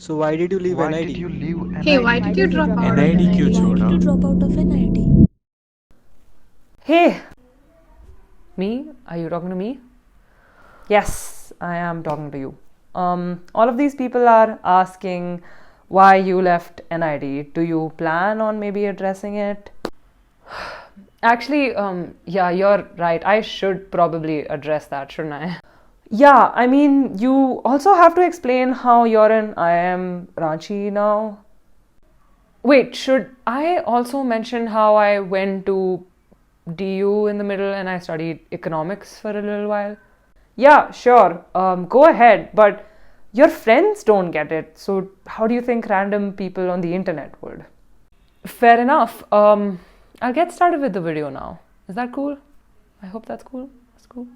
So why did you leave Why did NID? you leave Hey, why did you drop out of NID क्यों NID? Why did छोड़ा? you drop out of NID? Hey, me? Are you talking to me? Yes, I am talking to you. All of these people are asking why you left NID. Do you plan on maybe addressing it? Actually, yeah, you're right. I should probably address that, shouldn't I? Yeah, I mean, you also have to explain how you're in IIM Ranchi now. Wait, should I also mention how I went to DU in the middle and I studied economics for a little while? Yeah, sure. Go ahead, but your friends don't get it. So how do you think random people on the internet would? Fair enough. I'll get started with the video now. Is that cool? I hope that's cool. That's cool.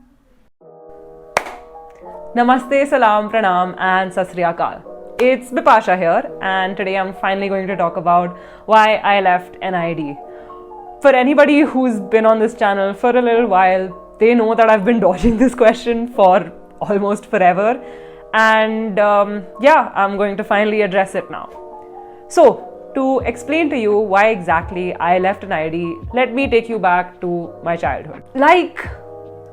Namaste, salam, pranam, and sat sri akal. It's Bipasha here, and today I'm finally going to talk about why I left NID. For anybody who's been on this channel for a little while, they know that I've been dodging this question for almost forever, and yeah, I'm going to finally address it now. So, to explain to you why exactly I left NID, let me take you back to my childhood. Like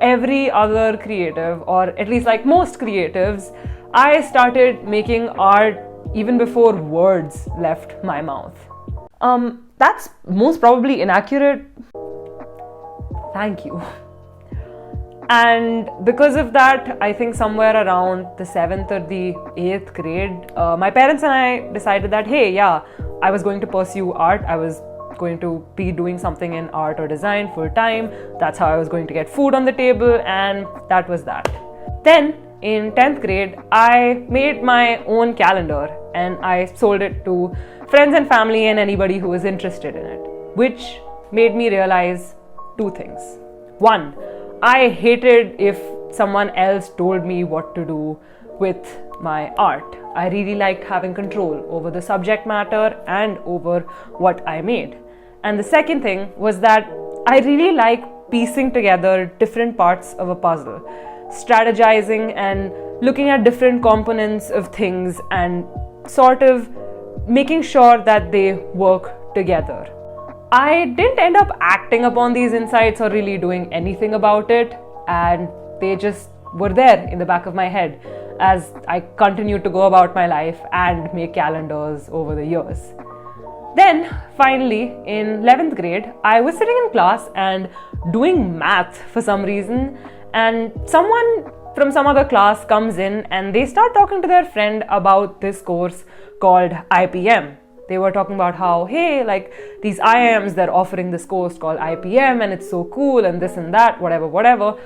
every other creative, or at least like most creatives, I started making art even before words left my mouth. That's most probably inaccurate. Thank you. And because of that, I think somewhere around the 7th or the 8th grade, my parents and I decided that, hey, yeah, I was going to pursue art. I was going to be doing something in art or design full time. That's how I was going to get food on the table, and that was that. Then in 10th grade, I made my own calendar and I sold it to friends and family and anybody who was interested in it, which made me realize two things. One, I hated if someone else told me what to do with my art. I really liked having control over the subject matter and over what I made. And the second thing was that I really like piecing together different parts of a puzzle, strategizing and looking at different components of things and sort of making sure that they work together. I didn't end up acting upon these insights or really doing anything about it, and they just were there in the back of my head as I continued to go about my life and make calendars over the years. Then, finally, in 11th grade, I was sitting in class and doing math for some reason, and someone from some other class comes in and they start talking to their friend about this course called IPM. They were talking about how, hey, like these IIMs, they're offering this course called IPM and it's so cool and this and that, whatever.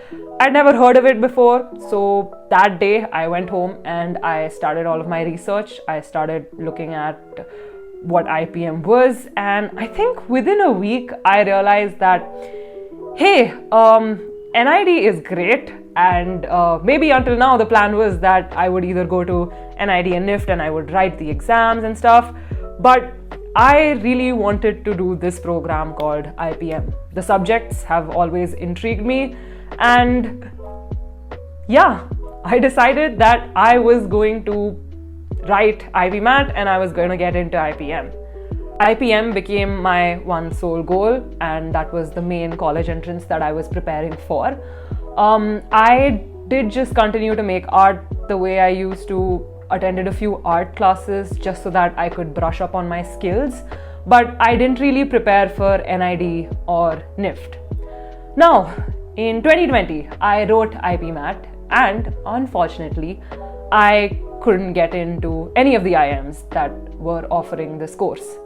I'd never heard of it before. So that day I went home and I started all of my research. I started looking at what IPM was, and I think within a week I realized that, hey, NID is great, and maybe until now the plan was that I would either go to NID and NIFT and I would write the exams and stuff, but I really wanted to do this program called IPM. The subjects have always intrigued me, and yeah, I decided that I was going to write IBMAT and I was going to get into IPM. IPM became my one sole goal, and that was the main college entrance that I was preparing for. I did just continue to make art the way I used to, attended a few art classes just so that I could brush up on my skills, but I didn't really prepare for NID or NIFT. Now, in 2020, I wrote IPMAT, and unfortunately, I couldn't get into any of the IIMs that were offering this course.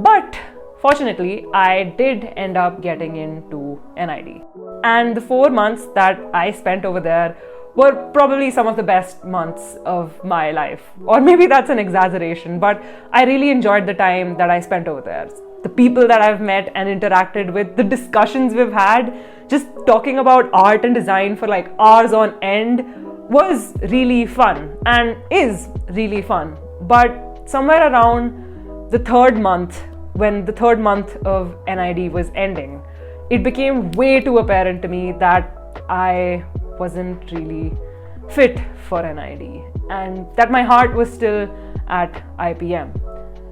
But fortunately, I did end up getting into NID. And the 4 months that I spent over there were probably some of the best months of my life. Or maybe that's an exaggeration, but I really enjoyed the time that I spent over there. The people that I've met and interacted with, the discussions we've had, just talking about art and design for like hours on end was really fun and is really fun. But somewhere around the third month, when the third month of NID was ending, it became way too apparent to me that I wasn't really fit for NID. and that my heart was still at IPM.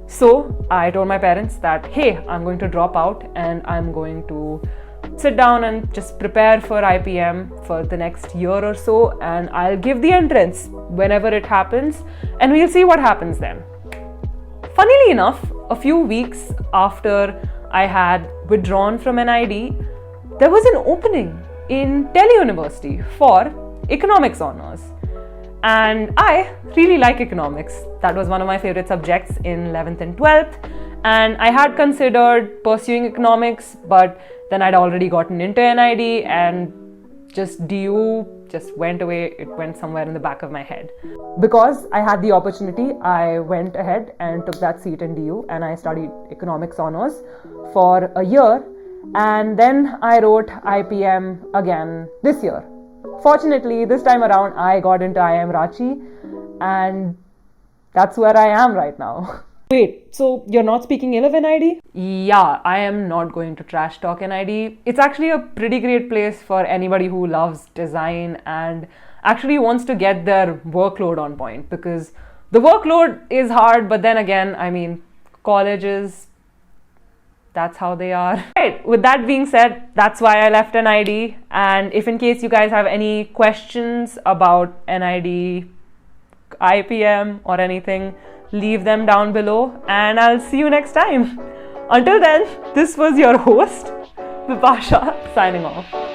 So I told my parents that, hey, I'm going to drop out and I'm going to sit down and just prepare for IPM for the next year or so, and I'll give the entrance whenever it happens and we'll see what happens then. Funnily enough, a few weeks after I had withdrawn from NID, there was an opening in Delhi University for economics honors. And I really like economics. That was one of my favorite subjects in 11th and 12th. And I had considered pursuing economics, but then I'd already gotten into NID and just DU just went away. It went somewhere in the back of my head. Because I had the opportunity, I went ahead and took that seat in DU and I studied economics honors for a year. And then I wrote IPM again this year. Fortunately, this time around, I got into IIM Ranchi and that's where I am right now. Wait, so you're not speaking ill of NID? Yeah, I am not going to trash talk NID. It's actually a pretty great place for anybody who loves design and actually wants to get their workload on point, because the workload is hard, but then again, I mean, colleges, that's how they are. Right, with that being said, that's why I left NID. And if in case you guys have any questions about NID, IPM or anything, leave them down below and I'll see you next time. Until then, this was your host, Vipasha, signing off.